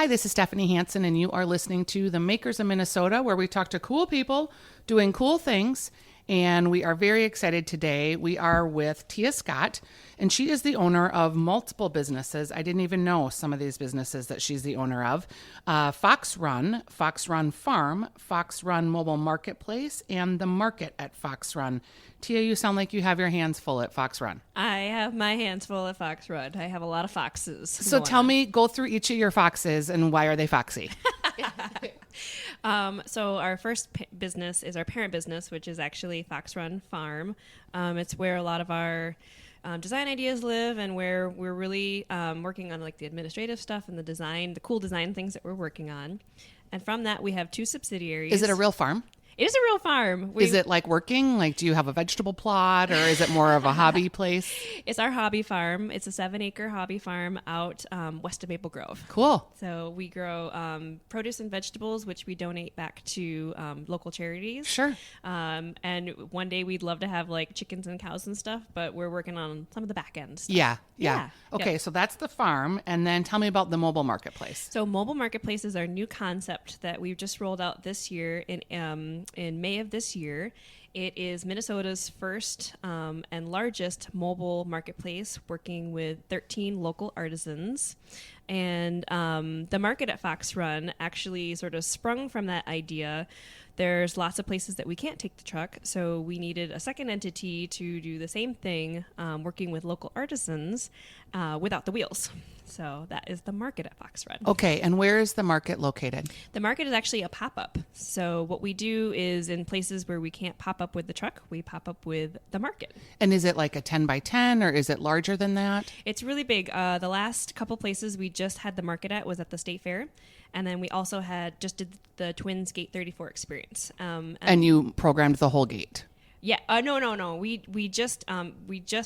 Hi, this is Stephanie Hansen, and you are listening to The Makers of Minnesota, where we talk to cool people doing cool things. And we are very excited today. We are with Tia Scott, and she is the owner of multiple businesses. I didn't even know some of these businesses that she's the owner of. Fox Run Farm, Fox Run Mobile Marketplace, and The Market at Fox Run. Tia, you sound like you have your hands full at Fox Run. I have my hands full at Fox Run. I have a lot of foxes. So tell me, go through each of your foxes and why are they foxy? So our first business is our parent business, which is actually Fox Run Farm. It's where a lot of our design ideas live, and where we're really working on like the administrative stuff and the cool design things that we're working on. And from that, we have two subsidiaries. Is it a real farm? It is a real farm. Is it like working? Like, do you have a vegetable plot, or is it more of a hobby place? It's our hobby farm. It's a 7-acre hobby farm out west of Maple Grove. Cool. So we grow produce and vegetables, which we donate back to local charities. Sure. And one day we'd love to have like chickens and cows and stuff, but we're working on some of the back end stuff. Yeah. Okay, Yep. so that's the farm. And then tell me about the mobile marketplace. So mobile marketplace is our new concept that we've just rolled out this year in May of this year. It is Minnesota's first and largest mobile marketplace, working with 13 local artisans. And the market at Fox Run actually sort of sprung from that idea. There's lots of places that we can't take the truck, so we needed a second entity to do the same thing, working with local artisans without the wheels. So that is the market at Fox Run. Okay, and where is the market located? The market is actually a pop-up. So what we do is in places where we can't pop up with the truck, we pop up with the market. And is it like a 10 by 10, or is it larger than that? It's really big. The last couple places we just had the market at was at the State Fair. And then we also did the Twins Gate 34 experience. And you programmed the whole gate? Yeah. No. We just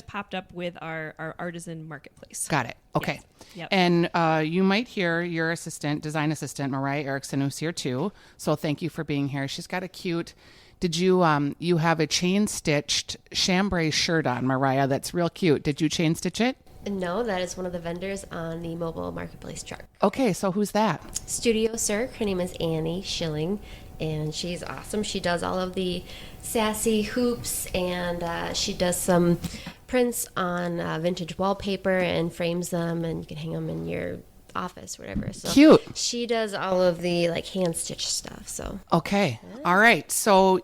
popped up with our artisan marketplace. Got it. Okay. Yep. And you might hear your design assistant, Mariah Erickson, who's here too. So thank you for being here. She's got a cute, you have a chain stitched chambray shirt on, Mariah. That's real cute. Did you chain stitch it? No, that is one of the vendors on the mobile marketplace truck. Okay. So who's that? Studio Cirque. Her name is Annie Schilling, and she's awesome. She does all of the sassy hoops, and she does some prints on vintage wallpaper and frames them, and you can hang them in your office, whatever. So Cute. She does all of the like hand stitch stuff. So okay. All right. So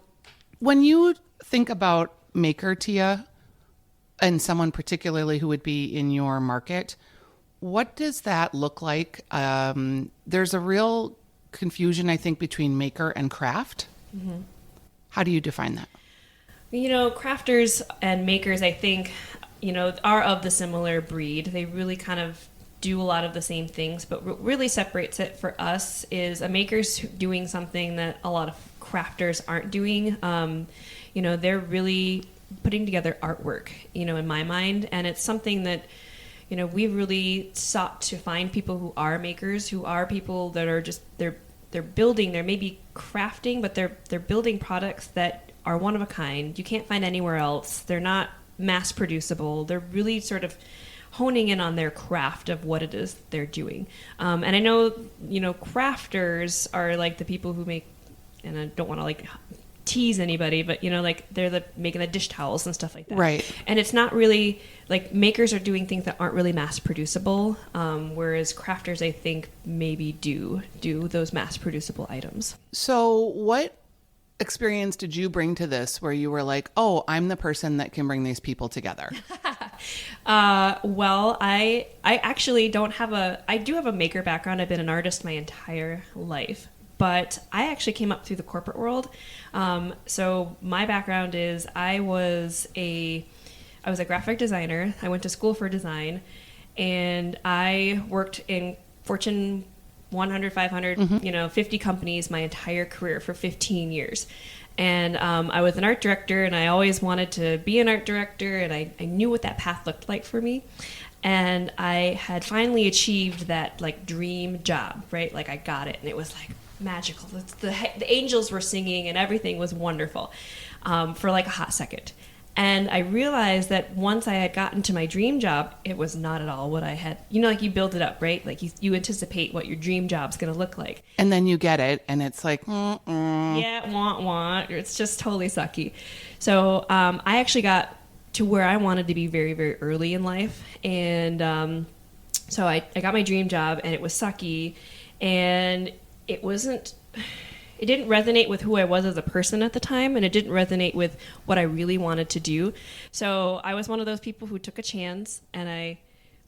when you think about maker, Tia, and someone particularly who would be in your market, what does that look like? There's a real confusion, I think, between maker and craft. Mm-hmm. How do you define that? Crafters and makers, I think, are of the similar breed. They really kind of do a lot of the same things, but what really separates it for us is a maker's doing something that a lot of crafters aren't doing. They're really putting together artwork, in my mind, and it's something that we've really sought to find people who are makers, who are people that are just they're building, they're maybe crafting, but they're building products that are one of a kind. You can't find anywhere else. They're not mass producible. They're really sort of honing in on their craft of what it is they're doing. And I know, crafters are like the people who make, and I don't want to like tease anybody, but they're making the dish towels and stuff like that. Right. And it's not really like makers are doing things that aren't really mass producible, whereas crafters, I think, maybe do those mass producible items. So what experience did you bring to this where you were like, oh, I'm the person that can bring these people together? Well, I actually I do have a maker background. I've been an artist my entire life. But I actually came up through the corporate world. So my background is I was a graphic designer. I went to school for design, and I worked in Fortune 100, 500, 50 companies my entire career for 15 years. And I was an art director, and I always wanted to be an art director, and I knew what that path looked like for me. And I had finally achieved that like dream job, right? Like I got it, and it was like magical. The angels were singing and everything was wonderful for like a hot second. And I realized that once I had gotten to my dream job, it was not at all what I had. You know, like you build it up, right? Like you anticipate what your dream job's going to look like. And then you get it, and it's like, Yeah, want. It's just totally sucky. So I actually got to where I wanted to be very, very early in life. And so I got my dream job, and it was sucky. And it didn't resonate with who I was as a person at the time, and it didn't resonate with what I really wanted to do. So I was one of those people who took a chance, and I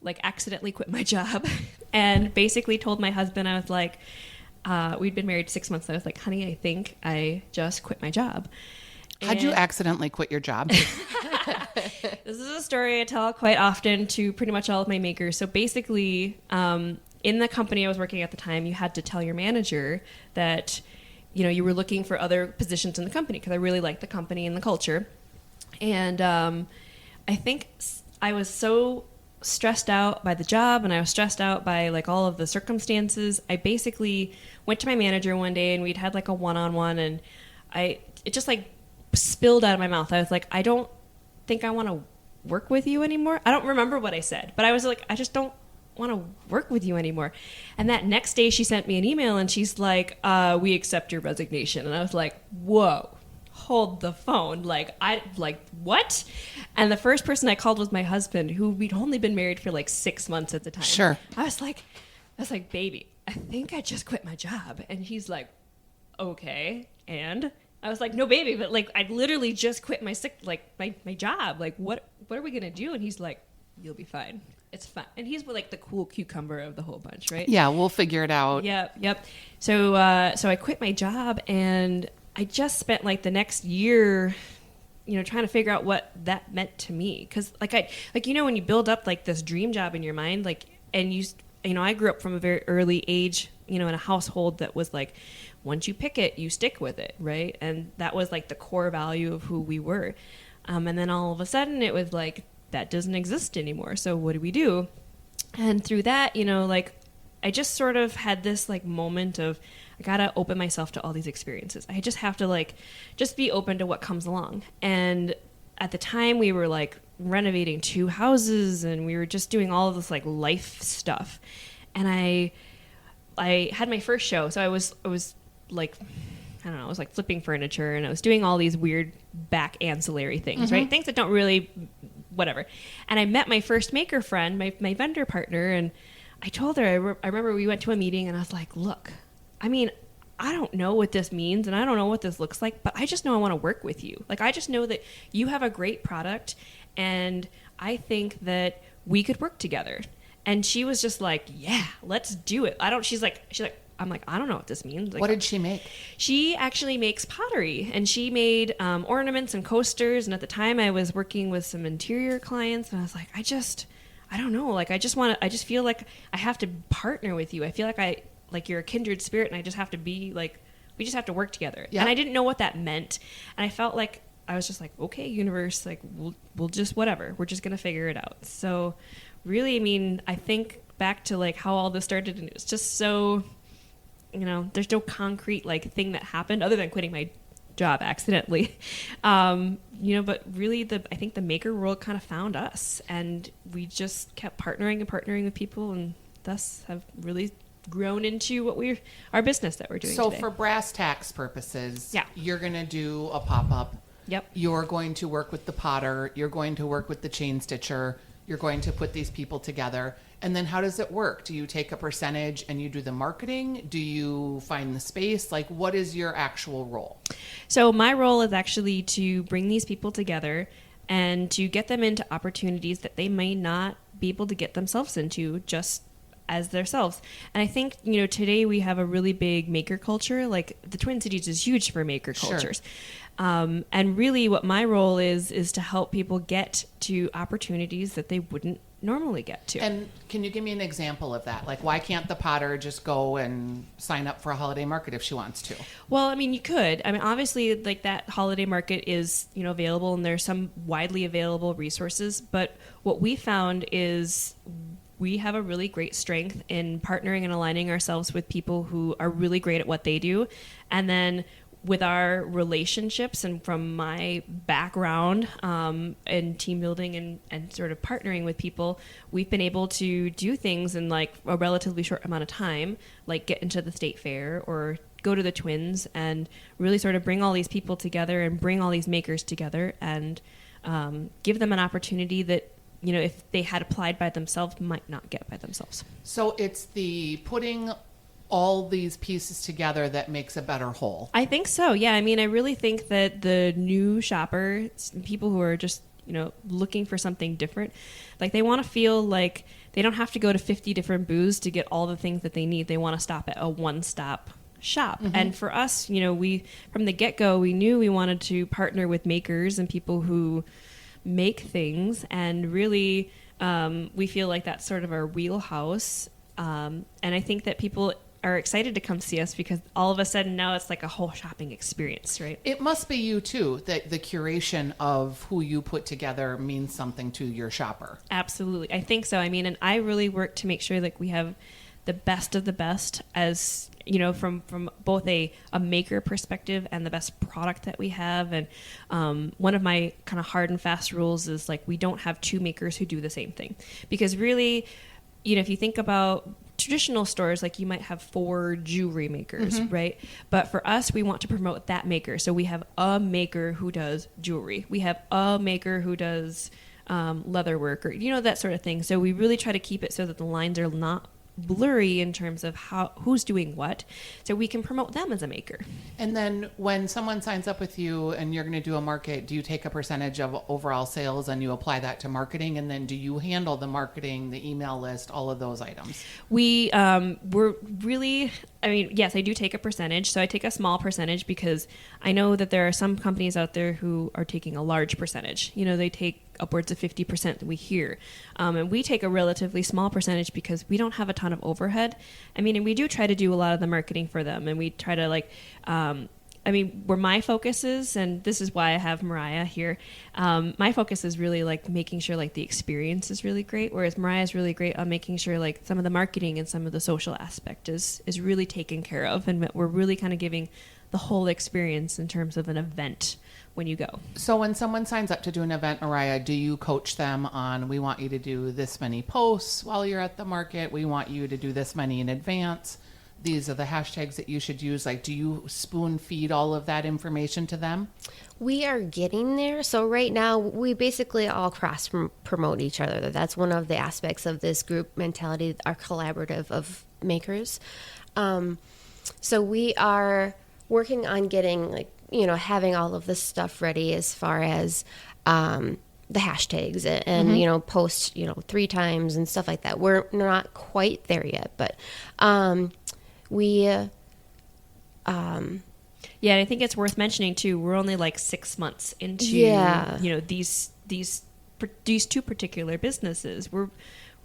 like accidentally quit my job and basically told my husband, I was like, we'd been married 6 months. I was like, honey, I think I just quit my job. How'd you accidentally quit your job? This is a story I tell quite often to pretty much all of my makers. So basically, in the company I was working at the time, you had to tell your manager that, you know, you were looking for other positions in the company because I really liked the company and the culture. And I think I was so stressed out by the job, and I was stressed out by like all of the circumstances. I basically went to my manager one day, and we'd had like a one-on-one, and it just like spilled out of my mouth. I was like, I don't think I want to work with you anymore. I don't remember what I said, but I was like, I just don't want to work with you anymore. And that next day she sent me an email, and she's like, we accept your resignation. And I was like, whoa, hold the phone. Like, what? And the first person I called was my husband, who we'd only been married for like 6 months at the time. Sure. I was like, baby, I think I just quit my job. And he's like, okay. And I was like, no, baby, but like, I literally just quit my job. Like, what are we going to do? And he's like, you'll be fine. It's fine. And he's like the cool cucumber of the whole bunch, right? Yeah, we'll figure it out. Yep. So I quit my job, and I just spent like the next year, you know, trying to figure out what that meant to me. Cause you know, when you build up like this dream job in your mind, like, and you know, I grew up from a very early age, you know, in a household that was like, once you pick it, you stick with it. Right. And that was like the core value of who we were. And then all of a sudden it was like, that doesn't exist anymore. So what do we do? And through that, you know, like I just sort of had this like moment of, I gotta open myself to all these experiences. I just have to like, just be open to what comes along. And at the time we were like renovating 2 houses, and we were just doing all of this like life stuff. And I had my first show. So I was like, I don't know, I was like flipping furniture, and I was doing all these weird back ancillary things, right? Things that don't really, whatever. And I met my first maker friend, my vendor partner, and I told her, I remember we went to a meeting, and I was like, look, I mean, I don't know what this means, and I don't know what this looks like, but I just know I want to work with you. Like, I just know that you have a great product, and I think that we could work together. And she was just like, yeah, let's do it. She's like, I'm like, I don't know what this means. Like, what did she make? She actually makes pottery, and she made ornaments and coasters. And at the time I was working with some interior clients, and I was like, I don't know. Like, I just feel like I have to partner with you. I feel like you're a kindred spirit, and I just have to be like, we just have to work together. Yep. And I didn't know what that meant. And I felt like, I was just like, okay, universe, like we'll just, whatever. We're just going to figure it out. So really, I mean, I think back to like how all this started, and it was just so, you know, there's no concrete like thing that happened other than quitting my job accidentally. You know, but really I think the maker world kind of found us, and we just kept partnering with people, and thus have really grown into our business that we're doing so today. For brass tacks purposes, yeah, you're going to do a pop-up. Yep. You're going to work with the potter. You're going to work with the chain stitcher. You're going to put these people together. And then how does it work? Do you take a percentage and you do the marketing? Do you find the space? Like, what is your actual role? So my role is actually to bring these people together and to get them into opportunities that they may not be able to get themselves into just as themselves. And I think, you know, today we have a really big maker culture. Like, the Twin Cities is huge for maker cultures. Sure. And really what my role is to help people get to opportunities that they wouldn't normally get to. And can you give me an example of that? Like, why can't the potter just go and sign up for a holiday market if she wants to? Well, I mean, you could. I mean, obviously, like, that holiday market is, you know, available, and there's some widely available resources. But what we found is we have a really great strength in partnering and aligning ourselves with people who are really great at what they do. And then with our relationships and from my background in team building and sort of partnering with people, we've been able to do things in like a relatively short amount of time, like get into the state fair or go to the Twins and really sort of bring all these people together and bring all these makers together and give them an opportunity that, you know, if they had applied by themselves, might not get by themselves. So it's the putting all these pieces together that makes a better whole. I think so. Yeah. I mean, I really think that the new shopper, people who are just, you know, looking for something different, like they want to feel like they don't have to go to 50 different booths to get all the things that they need. They want to stop at a one-stop shop. Mm-hmm. And for us, you know, we, from the get-go, we knew we wanted to partner with makers and people who make things, and really we feel like that's sort of our wheelhouse. And I think that people are excited to come see us because all of a sudden now it's like a whole shopping experience, right? It must be you too, that the curation of who you put together means something to your shopper. Absolutely. I think so. I mean, and I really work to make sure that we have the best of the best, as you know, from both a maker perspective and the best product that we have. And one of my kind of hard and fast rules is like, we don't have two makers who do the same thing, because really, you know, if you think about traditional stores, like you might have 4 jewelry makers, mm-hmm. right? But for us, we want to promote that maker. So we have a maker who does jewelry. We have a maker who does leather work, or, you know, that sort of thing. So we really try to keep it so that the lines are not blurry in terms of who's doing what, so we can promote them as a maker. And then when someone signs up with you and you're going to do a market, do you take a percentage of overall sales and you apply that to marketing? And then do you handle the marketing, the email list, all of those items? We're really, I mean, yes, I do take a percentage. So I take a small percentage because I know that there are some companies out there who are taking a large percentage. You know, they take upwards of 50% that we hear. And we take a relatively small percentage because we don't have a ton of overhead. I mean, and we do try to do a lot of the marketing for them. And we try to like, I mean, where my focus is, and this is why I have Mariah here, my focus is really like making sure like the experience is really great, whereas Mariah's really great on making sure like some of the marketing and some of the social aspect is really taken care of. And we're really kind of giving the whole experience in terms of an event when you go. So when someone signs up to do an event, Mariah, do you coach them on, we want you to do this many posts while you're at the market, we want you to do this many in advance, these are the hashtags that you should use? Like, do you spoon feed all of that information to them? We are getting there. So right now we basically all cross promote each other. That's one of the aspects of this group mentality, our collaborative of makers. So we are working on getting, like, you know, having all of this stuff ready as far as the hashtags and, mm-hmm. you know, post, you know, 3 times and stuff like that. We're not quite there yet, but yeah, I think it's worth mentioning too, we're only like 6 months into, you know, these 2 particular businesses. We're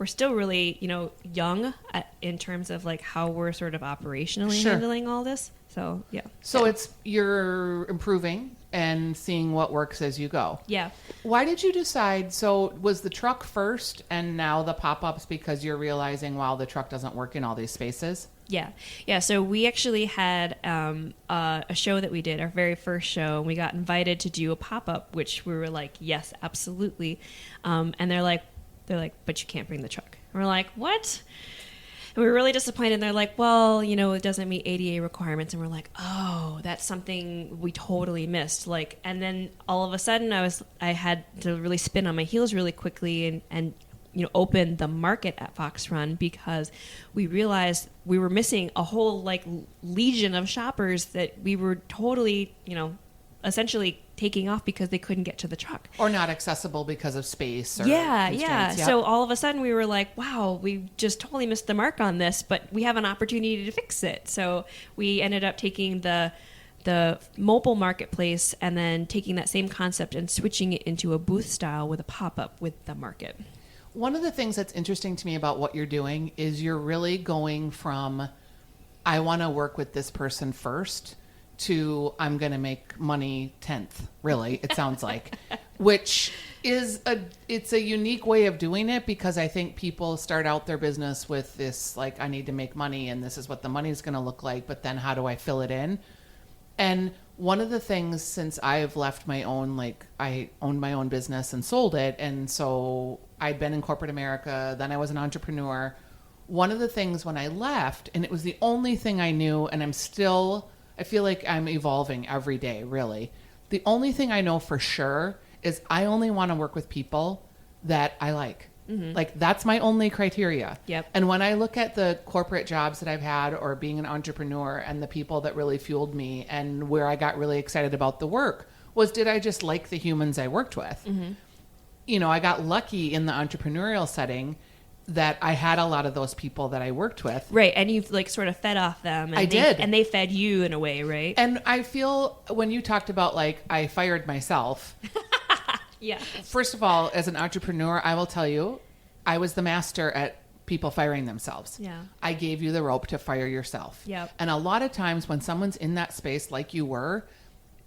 still really, you know, young in terms of like how we're sort of operationally handling all this. So, yeah. So you're improving and seeing what works as you go. Yeah. Why did you decide, so was the truck first and now the pop-ups because you're realizing, wow, the truck doesn't work in all these spaces? Yeah. Yeah. So we actually had a show that we did, our very first show, and we got invited to do a pop-up, which we were like, yes, absolutely. And they're like, but you can't bring the truck. And we're like, what? And we were really disappointed. And they're like, well, you know, it doesn't meet ADA requirements. And we're like, oh, that's something we totally missed. Like, and then all of a sudden I had to really spin on my heels really quickly and you know, open the market at Fox Run, because we realized we were missing a whole like legion of shoppers that we were totally, you know, essentially taking off because they couldn't get to the truck. Or not accessible because of space or Yeah. Yep. So all of a sudden we were like, wow, we just totally missed the mark on this, but we have an opportunity to fix it. So we ended up taking the mobile marketplace and then taking that same concept and switching it into a booth style with a pop-up with the market. One of the things that's interesting to me about what you're doing is you're really going from, I want to work with this person first, to I'm going to make money 10th, really, it sounds like, which is it's a unique way of doing it, because I think people start out their business with this, like, I need to make money and this is what the money is going to look like, but then how do I fill it in? And one of the things since I've left my own, like I owned my own business and sold it. And so I'd been in corporate America, then I was an entrepreneur. One of the things when I left, and it was the only thing I knew, and I feel like I'm evolving every day, really. The only thing I know for sure is I only want to work with people that I like. Like that's my only criteria. Yep. And when I look at the corporate jobs that I've had or being an entrepreneur and the people that really fueled me and where I got really excited about the work was, did I just like the humans I worked with? You know, I got lucky in the entrepreneurial setting that I had a lot of those people that I worked with. Right. And you've like sort of fed off them. And I did. And they fed you in a way, right? And I feel when you talked about like, I fired myself. Yeah. First of all, as an entrepreneur, I will tell you, I was the master at people firing themselves. Yeah. I gave you the rope to fire yourself. Yep. And a lot of times when someone's in that space like you were,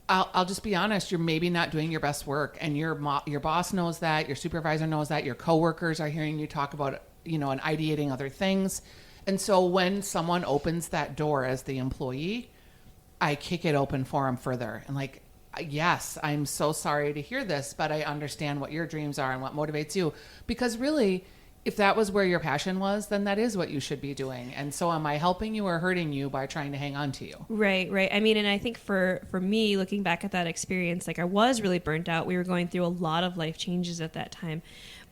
I'll just be honest, you're maybe not doing your best work, and your boss knows that, your supervisor knows that, your coworkers are hearing you talk about, you know, and ideating other things. And so when someone opens that door as the employee, I kick it open for them further. And like, yes, I'm so sorry to hear this, but I understand what your dreams are and what motivates you. Because really, if that was where your passion was, then that is what you should be doing. And so am I helping you or hurting you by trying to hang on to you? Right, right. I mean, and I think for me, looking back at that experience, like I was really burnt out. We were going through a lot of life changes at that time.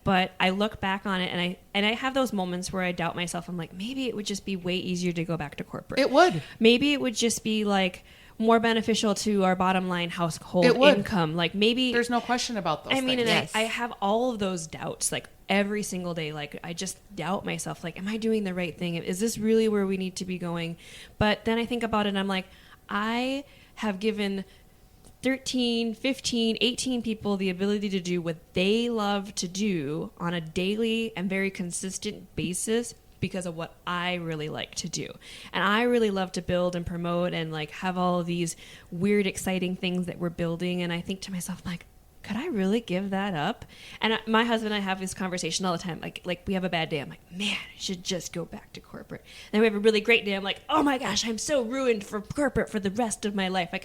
But I look back on it and I have those moments where I doubt myself. I'm like, maybe it would just be way easier to go back to corporate. It would. Maybe it would just be like more beneficial to our bottom line household income. Like maybe there's no question about those I mean, things. and I have all of those doubts like every single day. Like I just doubt myself. Like, am I doing the right thing? Is this really where we need to be going? But then I think about it and I'm like, I have given 13, 15, 18 people the ability to do what they love to do on a daily and very consistent basis because of what I really like to do. And I really love to build and promote and like have all of these weird, exciting things that we're building. And I think to myself, like, could I really give that up? And my husband and I have this conversation all the time. Like we have a bad day. I'm like, man, I should just go back to corporate. And we have a really great day. I'm like, oh my gosh, I'm so ruined for corporate for the rest of my life. Like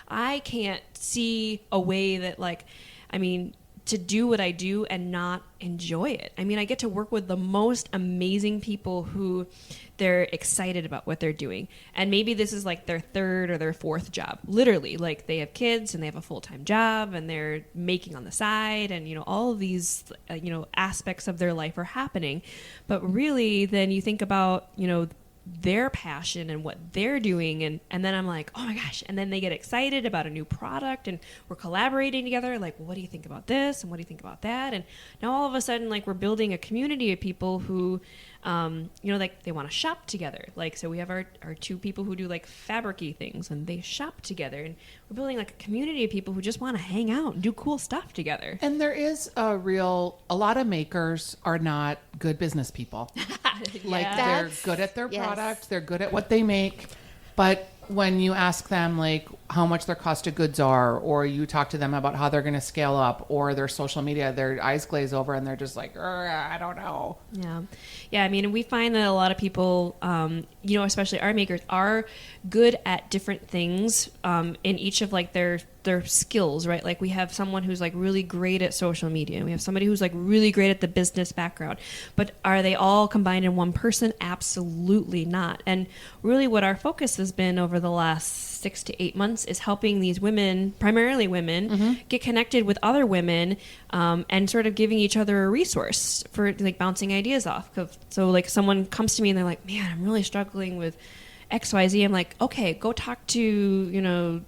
I can't see a way that like, I mean, to do what I do and not enjoy it. I mean, I get to work with the most amazing people who they're excited about what they're doing. And maybe this is like their third or their fourth job. Literally, like they have kids and they have a full-time job and they're making on the side and, you know, all of these, aspects of their life are happening. But really, then you think about, you know, their passion and what they're doing and then I'm like, oh my gosh, and then they get excited about a new product and we're collaborating together, like, well, what do you think about this and what do you think about that? And now all of a sudden, like, we're building a community of people who like they want to shop together. Like, so we have our two people who do like fabric-y things and they shop together, and we're building like a community of people who just want to hang out and do cool stuff together. And there is a lot of makers are not good business people. Like they're good at their product, they're good at what they make, but when you ask them like how much their cost of goods are, or you talk to them about how they're going to scale up or their social media, their eyes glaze over and they're just like, I don't know. Yeah. I mean, we find that a lot of people, especially our makers, are good at different things in each of like their skills, right? Like we have someone who's like really great at social media, and we have somebody who's like really great at the business background. But are they all combined in one person? Absolutely not. And really what our focus has been over the last 6 to 8 months is helping these women, primarily women, get connected with other women and sort of giving each other a resource for like bouncing ideas off. So like someone comes to me and they're like, man, I'm really struggling with XYZ. I'm like, okay, go talk to,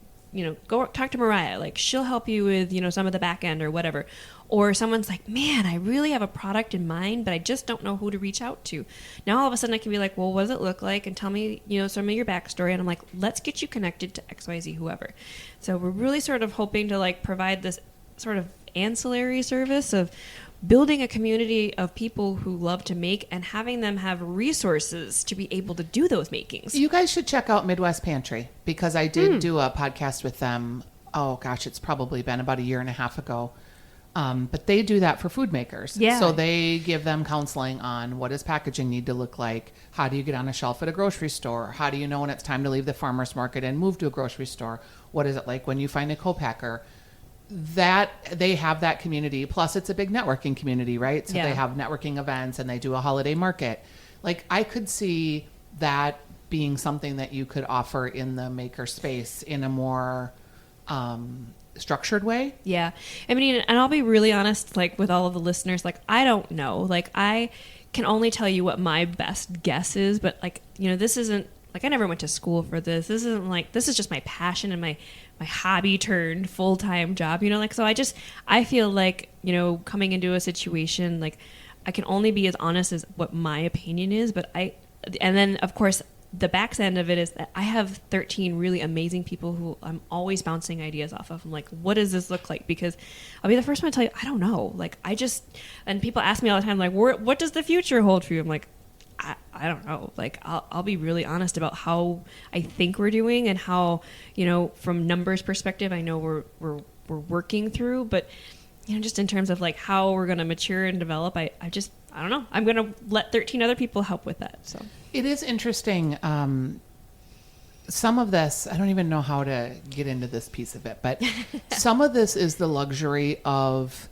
go talk to Mariah. Like she'll help you with, some of the back end or whatever. Or someone's like, man, I really have a product in mind, but I just don't know who to reach out to. Now all of a sudden I can be like, well, what does it look like? And tell me, some of your backstory. And I'm like, let's get you connected to XYZ, whoever. So we're really sort of hoping to like provide this sort of ancillary service of building a community of people who love to make and having them have resources to be able to do those makings. You guys should check out Midwest Pantry, because I did do a podcast with them. Oh gosh, it's probably been about 1.5 years ago. But they do that for food makers. Yeah. So they give them counseling on what does packaging need to look like? How do you get on a shelf at a grocery store? How do you know when it's time to leave the farmer's market and move to a grocery store? what is it like when you find a co-packer, that they have that community. Plus it's a big networking community, right? So they have networking events and they do a holiday market. Like I could see that being something that you could offer in the maker space in a more structured way. Yeah. I mean, and I'll be really honest, like with all of the listeners, like I don't know, like I can only tell you what my best guess is, but like, you know, this isn't like, I never went to school for this. This isn't like, this is just my passion and my hobby turned full-time job, you know, like, so I feel like, you know, coming into a situation, like I can only be as honest as what my opinion is, and then of course the back end of it is that I have 13 really amazing people who I'm always bouncing ideas off of. I'm like, what does this look like? Because I'll be the first one to tell you, I don't know. Like and people ask me all the time, like, what does the future hold for you? I'm like, I don't know. Like, I'll be really honest about how I think we're doing and how, you know, from numbers perspective, I know we're working through, but you know, just in terms of like how we're going to mature and develop, I don't know. I'm going to let 13 other people help with that. So it is interesting. Some of this, I don't even know how to get into this piece of it, but some of this is the luxury of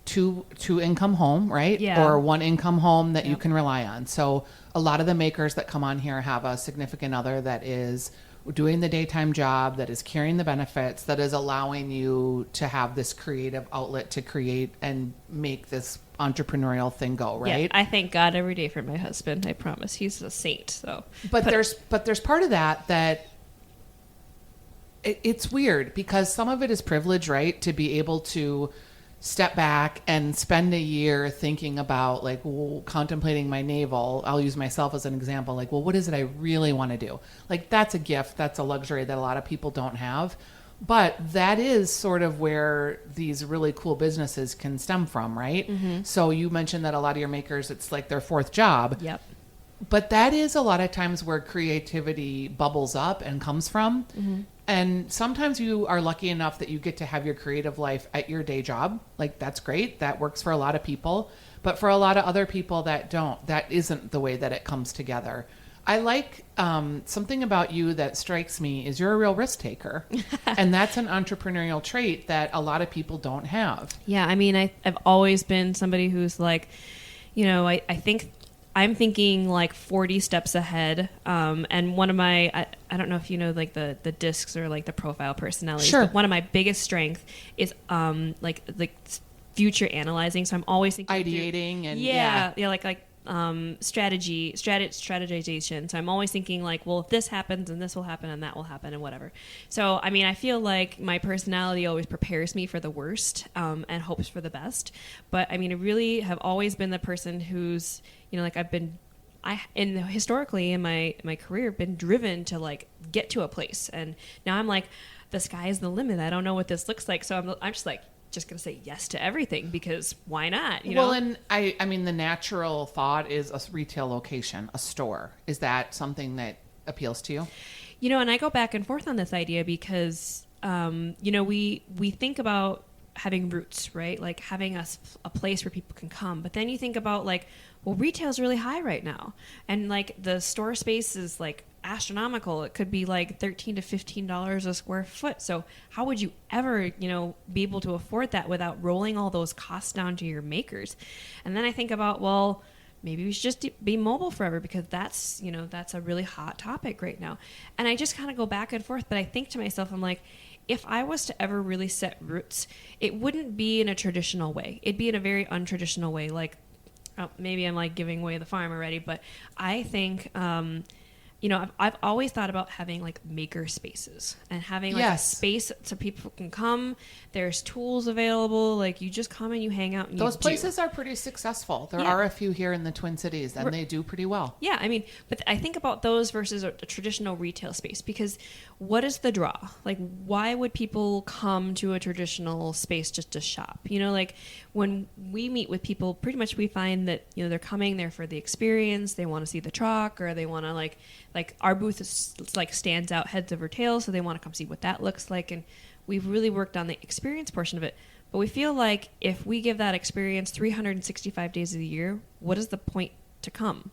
two income home, right? Yeah. Or one income home that you can rely on. So a lot of the makers that come on here have a significant other that is doing the daytime job, that is carrying the benefits, that is allowing you to have this creative outlet to create and make this entrepreneurial thing go, right? Yeah, I thank God every day for my husband. I promise, he's a saint. So, but there's part of that it's weird because some of it is privilege, right? To be able to step back and spend a year thinking about like, well, contemplating my navel. I'll use myself as an example. Like, well, what is it I really want to do? Like, that's a gift. That's a luxury that a lot of people don't have. But that is sort of where these really cool businesses can stem from, right? Mm-hmm. So you mentioned that a lot of your makers, it's like their fourth job. Yep. But that is a lot of times where creativity bubbles up and comes from. Mm-hmm. And sometimes you are lucky enough that you get to have your creative life at your day job. Like, that's great. That works for a lot of people. But for a lot of other people that don't, that isn't the way that it comes together. I like something about you that strikes me is you're a real risk taker. And that's an entrepreneurial trait that a lot of people don't have. Yeah, I mean, I've always been somebody who's like, you know, I think I'm thinking like 40 steps ahead. And one of my, I don't know if you know, like the discs or like the profile personalities. Sure. But one of my biggest strengths is like future analyzing. So I'm always thinking ideating and strategization. So I'm always thinking like, well, if this happens and this will happen and that will happen and whatever. So, I mean, I feel like my personality always prepares me for the worst and hopes for the best. But I mean, I really have always been the person who's, you know, like historically in my career been driven to like get to a place. And now I'm like, the sky is the limit. I don't know what this looks like. So I'm just going to say yes to everything because why not? You know? Well, and I mean, the natural thought is a retail location, a store. Is that something that appeals to you? You know, and I go back and forth on this idea because, you know, we think about having roots, right? Like having a place where people can come. But then you think about like, well, retail's really high right now. And like the store space is like astronomical. It could be like $13 to $15 a square foot. So how would you ever, you know, be able to afford that without rolling all those costs down to your makers? And then I think about, well, maybe we should just be mobile forever because that's, you know, that's a really hot topic right now. And I just kind of go back and forth. But I think to myself, I'm like, if I was to ever really set roots, it wouldn't be in a traditional way. It'd be in a very untraditional way. Like, maybe I'm like giving away the farm already, but I think, you know, I've always thought about having like maker spaces and having like a space so people can come. There's tools available. Like you just come and you hang out. And those places are pretty successful. There are a few here in the Twin Cities and they do pretty well. Yeah. I mean, but I think about those versus a traditional retail space because what is the draw? Like why would people come to a traditional space just to shop? You know, like when we meet with people, pretty much we find that, you know, they're coming there for the experience. They want to see the truck or they want to like our booth is like stands out heads over tails. So they want to come see what that looks like. And we've really worked on the experience portion of it. But we feel like if we give that experience 365 days of the year, what is the point to come?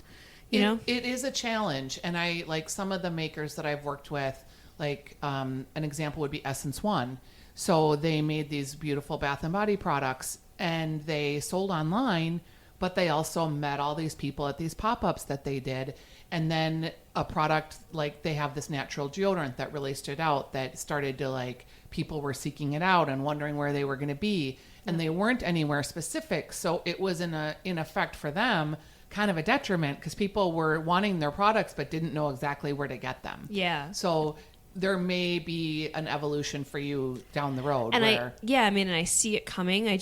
You know? It is a challenge. And I like some of the makers that I've worked with Like an example would be Essence One. So they made these beautiful bath and body products and they sold online, but they also met all these people at these pop-ups that they did. And then a product, like they have this natural deodorant that really stood out, that started to, like, people were seeking it out and wondering where they were going to be. And they weren't anywhere specific. So it was in effect for them kind of a detriment, because people were wanting their products but didn't know exactly where to get them. Yeah. So there may be an evolution for you down the road. And I see it coming. I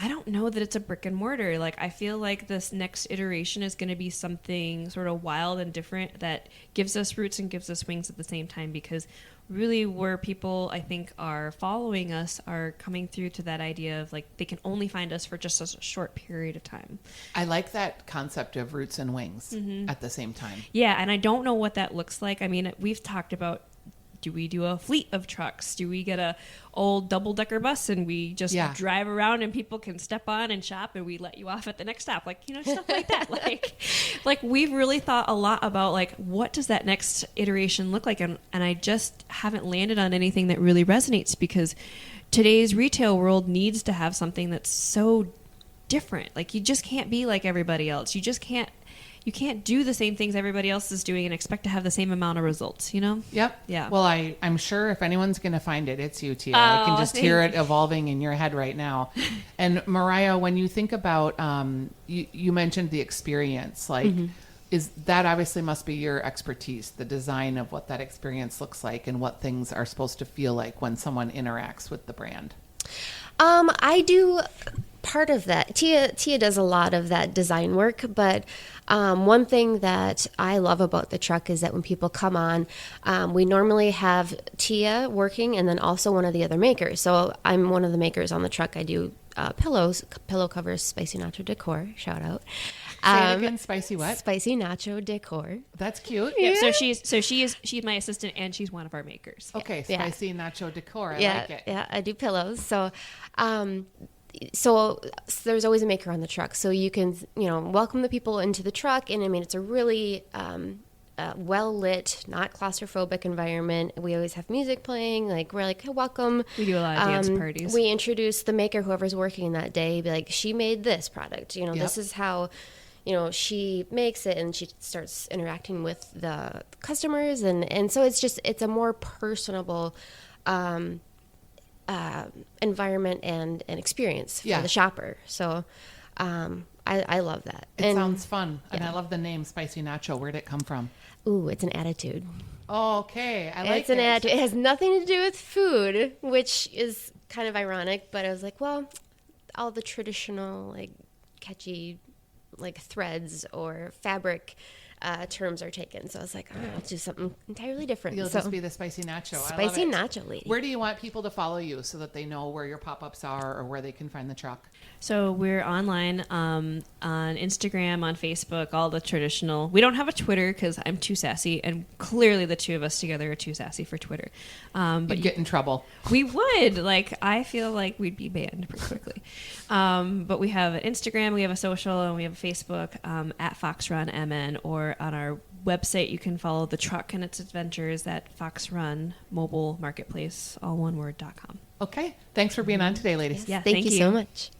don't know that it's a brick and mortar. Like, I feel like this next iteration is going to be something sort of wild and different that gives us roots and gives us wings at the same time, because really where people, I think, are following us are coming through to that idea of, like, they can only find us for just a short period of time. I like that concept of roots and wings at the same time. Yeah, and I don't know what that looks like. I mean, we've talked about, do we do a fleet of trucks? Do we get a old double-decker bus and we just drive around and people can step on and shop and we let you off at the next stop? Like, stuff like that. Like we've really thought a lot about, like, what does that next iteration look like? And I just haven't landed on anything that really resonates, because today's retail world needs to have something that's so different. Like, you just can't be like everybody else. You can't do the same things everybody else is doing and expect to have the same amount of results, Yep. Yeah. Well, I'm sure if anyone's going to find it, it's you, Tia. I can just hear it evolving in your head right now. And Mariah, when you think about, you mentioned the experience, like, is that obviously must be your expertise, the design of what that experience looks like and what things are supposed to feel like when someone interacts with the brand? I do part of that. Tia does a lot of that design work, but one thing that I love about the truck is that when people come on, we normally have Tia working and then also one of the other makers. So I'm one of the makers on the truck. I do pillow covers, Spicy Nacho Decor, shout out. Say it again, spicy what? Spicy Nacho Decor. That's cute. Yeah. She's my assistant and she's one of our makers. Okay, Spicy Nacho Decor. I like it. Yeah, I do pillows. So there's always a maker on the truck. So you can, welcome the people into the truck. And I mean, it's a really well-lit, not claustrophobic environment. We always have music playing. Like, we're like, hey, welcome. We do a lot of dance parties. We introduce the maker, whoever's working that day. Be like, she made this product. This is how, she makes it, and she starts interacting with the customers. And so it's a more personable environment and experience for the shopper. So I love that. It sounds fun. And I love the name Spicy Nacho. Where'd it come from? Ooh, it's an attitude. Oh, okay. I like it. It's an attitude. It has nothing to do with food, which is kind of ironic, but I was like, well, all the traditional, like, catchy, like, threads or fabric terms are taken. So I was like, I'll do something entirely different. You'll just be the Spicy Nacho. Spicy Nacho lady. Where do you want people to follow you so that they know where your pop-ups are or where they can find the truck? So we're online on Instagram, on Facebook, all the traditional. We don't have a Twitter because I'm too sassy, and clearly the two of us together are too sassy for Twitter. But you'd get in trouble. We would. Like, I feel like we'd be banned pretty quickly. But we have an Instagram, we have a social, and we have a Facebook at FoxRunMN, or on our website you can follow the truck and its adventures at FoxRun Mobile Marketplace, all one word.com. Okay. Thanks for being on today, ladies. Yeah, Thank you so much.